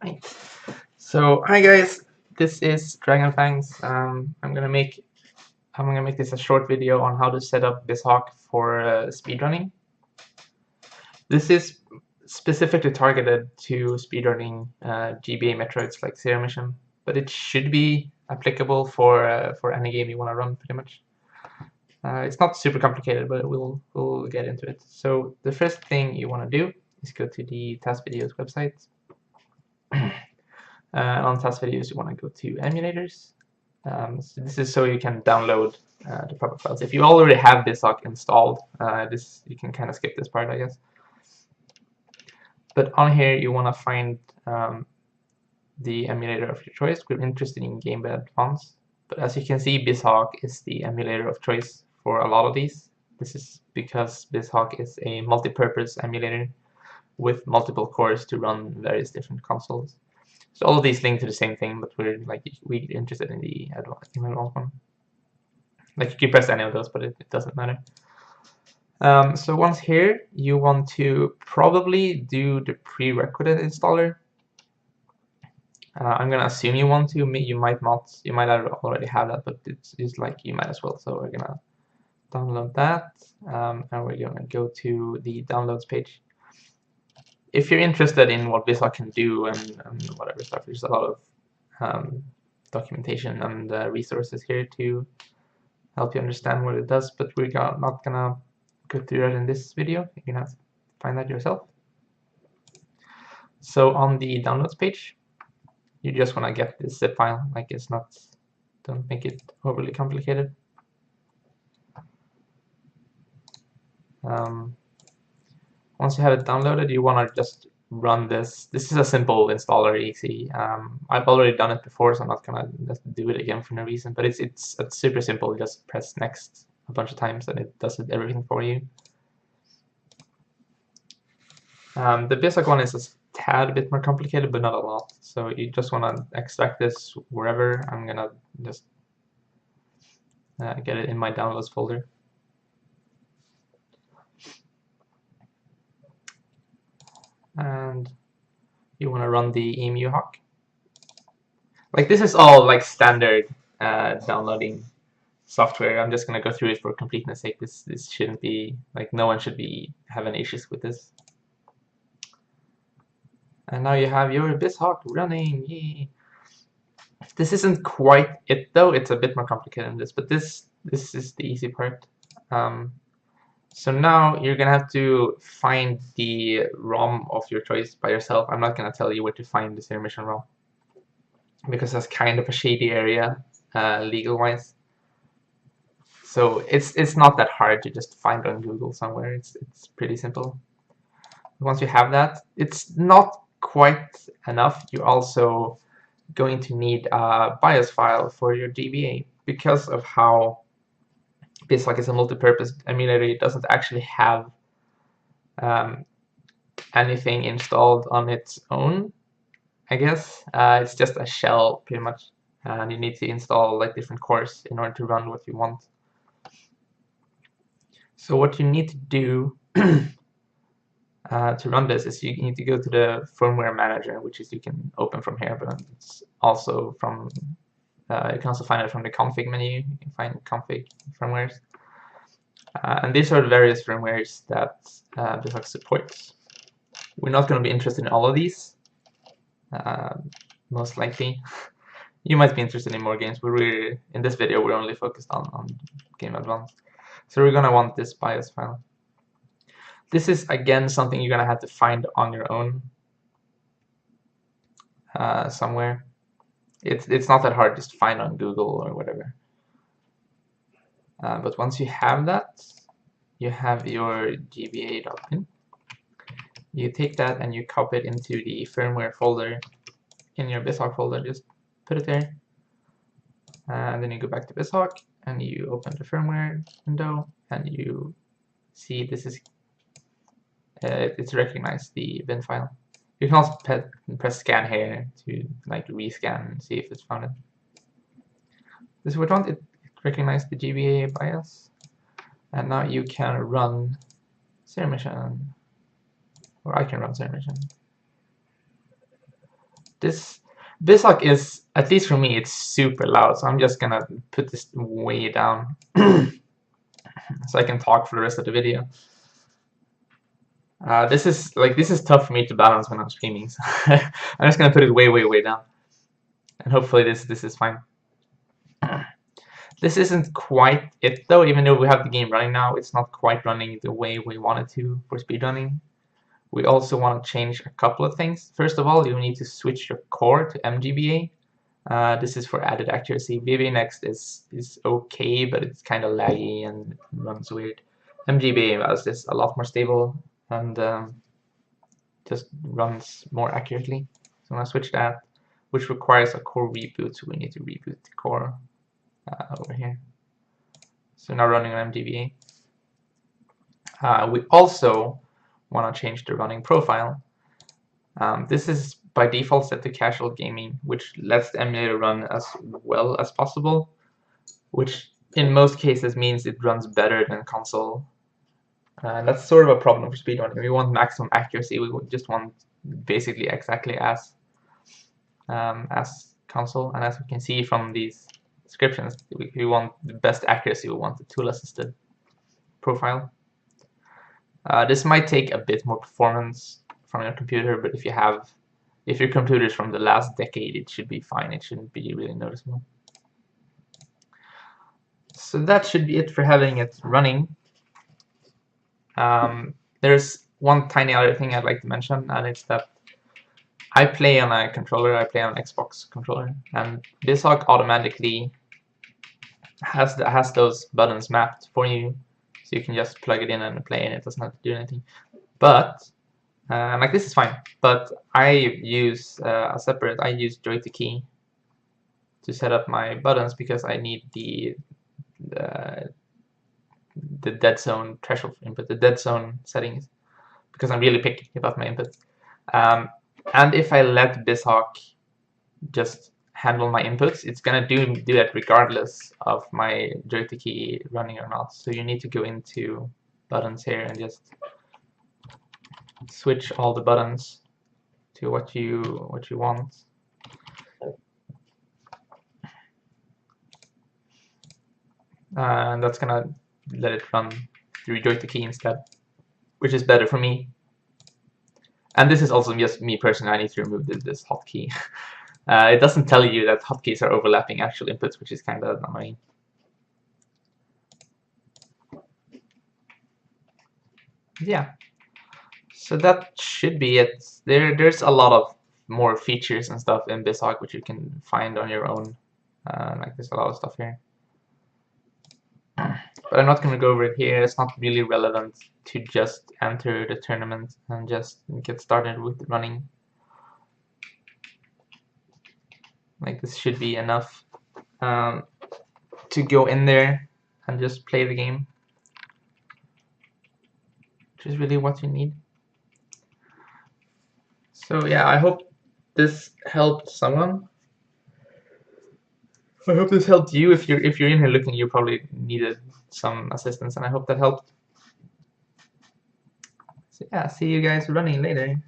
Right. So hi guys, this is Dragonfangs. I'm gonna make this a short video on how to set up Bizhawk for speedrunning. This is specifically targeted to speedrunning GBA metroids like Zero Mission, but it should be applicable for any game you want to run pretty much. It's not super complicated, but we'll get into it. So the first thing you want to do is go to the Test Videos website. On Test Videos, you want to go to emulators. So this is so you can download the proper files. If you already have Bizhawk installed, you can kind of skip this part, I guess. But on here, you want to find the emulator of your choice. We're interested in Game Boy Advance, but as you can see, Bizhawk is the emulator of choice for a lot of these. This is because Bizhawk is a multi-purpose emulator with multiple cores to run various different consoles. So all of these link to the same thing, but we're interested in the advanced one. Like you can press any of those, but it doesn't matter. So once here, you want to probably do the prerequisite installer. I'm gonna assume you want to. You might not. You might already have that, but it's like you might as well. So we're gonna download that, and we're gonna go to the downloads page. If you're interested in what Bizhawk can do and whatever stuff, there's a lot of documentation and resources here to help you understand what it does, but we're not gonna go through that in this video. You can have to find that yourself. So on the downloads page, you just want to get this zip file. Like it's not, don't make it overly complicated. Once you have it downloaded, you want to just run this. This is a simple installer, easy. I've already done it before, so I'm not gonna just do it again for no reason. But it's super simple. You just press next a bunch of times, and it does everything for you. The Bizhawk one is a tad bit more complicated, but not a lot. So you just want to extract this wherever. I'm gonna just get it in my downloads folder. And you want to run the EMU hawk. Like this is all like standard downloading software. I'm just gonna go through it for completeness sake. This shouldn't be like no one should be having issues with this. And now you have your Bizhawk running. Yay. This isn't quite it though. It's a bit more complicated than this, but this is the easy part. So now you're gonna have to find the ROM of your choice by yourself. I'm not gonna tell you where to find the Zero Mission ROM because that's kind of a shady area legal-wise. So it's not that hard to just find on Google somewhere. It's pretty simple. Once you have that, it's not quite enough. You're also going to need a BIOS file for your GBA because of how Bizhawk is a multi-purpose emulator. It doesn't actually have anything installed on its own, I guess. It's just a shell pretty much, and you need to install like different cores in order to run what you want. So what you need to do to run this is you need to go to the firmware manager, which is you can open from here, but it's also from you can also find it from the config menu. You can find config firmwares, and these are the various firmwares that Bizhawk supports. We're not going to be interested in all of these, most likely. You might be interested in more games, but in this video we're only focused on Game Advance. So we're going to want this BIOS file. This is again something you're going to have to find on your own somewhere. It's not that hard, just find on Google or whatever. But once you have that, you have your GBA.bin. You take that and you copy it into the firmware folder in your Bizhawk folder. Just put it there. And then you go back to Bizhawk and you open the firmware window and you see this is it's recognized the bin file. You can also press scan here to like rescan and see if it's found it. This is what it recognized the GBA BIOS, and now you can run Zero Mission, or I can run Zero Mission. This Bizhawk is, at least for me, it's super loud, so I'm just gonna put this way down so I can talk for the rest of the video. This is tough for me to balance when I'm streaming, so I'm just gonna put it way down, and hopefully this is fine. This isn't quite it though, even though we have the game running now, it's not quite running the way we want it to for speedrunning. We also want to change a couple of things. First of all, you need to switch your core to MGBA. This is for added accuracy. VBA Next is okay, but it's kind of laggy and runs weird. MGBA is just a lot more stable and just runs more accurately. So I'm going to switch that, which requires a core reboot, so we need to reboot the core over here. So now running on MGBA. We also want to change the running profile. This is by default set to casual gaming, which lets the emulator run as well as possible, which in most cases means it runs better than console. That's sort of a problem for speedrunning. We want maximum accuracy. We just want basically exactly as console, and as we can see from these descriptions, we want the best accuracy. We want the tool-assisted profile. This might take a bit more performance from your computer, but if your computer is from the last decade, it should be fine. It shouldn't be really noticeable. So that should be it for having it running. There's one tiny other thing I'd like to mention, and it's that I play on a controller. I play on an Xbox controller, and Bizhawk automatically has those buttons mapped for you, so you can just plug it in and play, and it doesn't have to do anything. But like this is fine. But I use I use Joy-to-Key to set up my buttons because I need the dead zone threshold input, the dead zone settings, because I'm really picky about my input. And if I let Bizhawk just handle my inputs, it's gonna do that regardless of my Joy-to-Key running or not. So you need to go into buttons here and just switch all the buttons to what you want. And that's gonna let it run through Joy-to-Key instead, which is better for me. And this is also just me personally. I need to remove this hotkey. It doesn't tell you that hotkeys are overlapping actual inputs, which is kind of annoying. Yeah, so that should be it. There's a lot of more features and stuff in Bizhawk which you can find on your own. Like there's a lot of stuff here, but I'm not going to go over it here. It's not really relevant to just enter the tournament and just get started with running. Like this should be enough to go in there and just play the game, which is really what you need. So yeah, I hope this helped someone. I hope this helped you. If you're in here looking, you probably needed some assistance, and I hope that helped. So yeah, see you guys running later.